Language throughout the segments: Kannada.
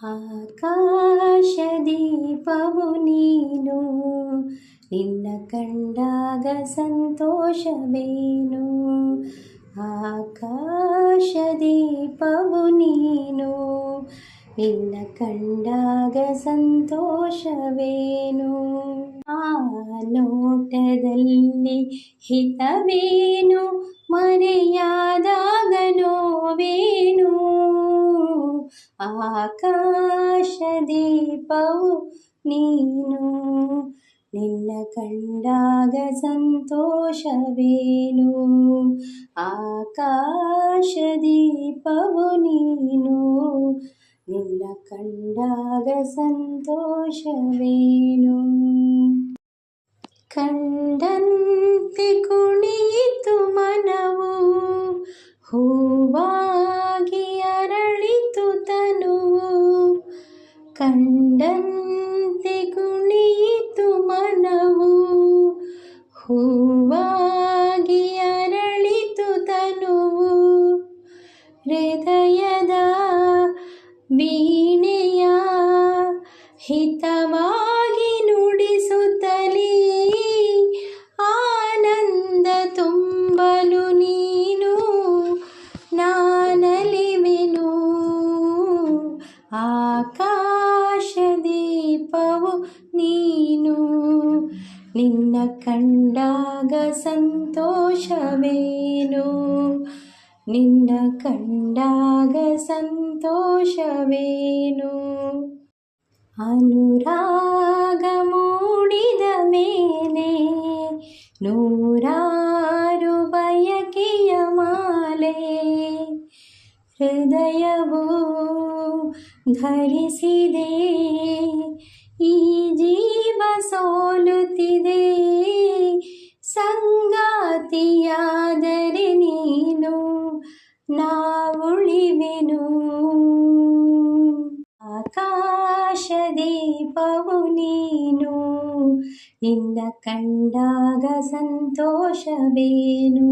ಆಕಾಶದೀಪವು ನೀನು, ನಿನ್ನ ಕಂಡಾಗ ಸಂತೋಷವೇನು. ಆಕಾಶದೀಪವು ನೀನು, ನಿನ್ನ ಕಂಡಾಗ ಸಂತೋಷವೇನು. ಆ ನೋಟದಲ್ಲಿ ಹಿತವೇನು, ಮರೆಯಾದಾಗ ನೋವೇನು. ಆಕಾಶದೀಪವು ನೀನು, ನಿನ್ನ ಕಂಡಾಗ ಸಂತೋಷವೇನು. ಆಕಾಶದೀಪವು ನೀನು, ನಿನ್ನ ಕಂಡಾಗ ಸಂತೋಷವೇನು. ಕಂಡಂತೆ ಕುಣಿಯಿತು ಮನವು, ಹೂವಾಗಿ ಅರಳಿತು ತನುವು. ಕಂಡಂತೆ ಕುಣಿಯಿತು ಮನವು, ಹೂವಾಗಿ ಅರಳಿತು ತನುವು. ಹೃದಯದ ವೀಣೆಯ ಹಿತವಾಗಿ ನುಡಿಸುತ್ತಲೀ, ಆನಂದ ತುಂಬಲು ನೀನು ನಾನಲಿವೆನು. ಆಕಾಶದೀಪವು ನೀನು, ನಿನ್ನ ಕಂಡಾಗ ಸಂತೋಷವೇನು. ನಿನ್ನ ಕಂಡಾಗ ಸಂತೋಷವೇನು. ಅನುರಾಗ ಮೂಡಿದ ಮೇಲೆ ನೂರಾರು ಬಯಕೆಯ ಮಾಲೆ, ಹೃದಯವು ಧರಿಸಿದೆ ಈ ಜೀವ ಸೋಲುತ್ತಿದೆ. ಸಂಗಾತಿಯಾದರೆ ನೀನು ನಾವುಳಿವೆನು. ಆಕಾಶದೀಪವು ನೀನು, ನಿನ್ನ ಕಂಡಾಗ ಸಂತೋಷವೇನು.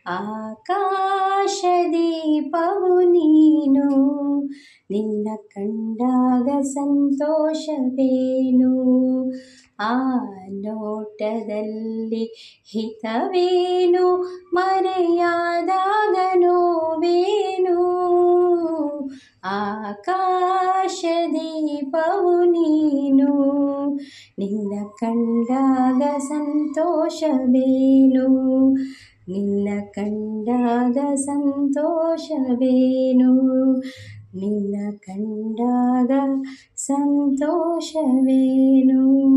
ಆಕಾಶದೀಪವು ನೀನು, ನಿನ್ನ ಕಂಡಾಗ ಸಂತೋಷವೇನು. ಆ ನೋಟದಲ್ಲಿ ಹಿತವೇನು, ಮರೆಯಾದಾಗ ನೋವೇನು. ಆಕಾಶದೀಪವು ನೀನು, ನಿನ್ನ ಕಂಡಾಗ ಸಂತೋಷವೇನು. ನಿನ್ನ ಕಂಡಾಗ ಸಂತೋಷವೇನು. ನಿನ್ನ ಕಂಡಾಗ ಸಂತೋಷವೇನು.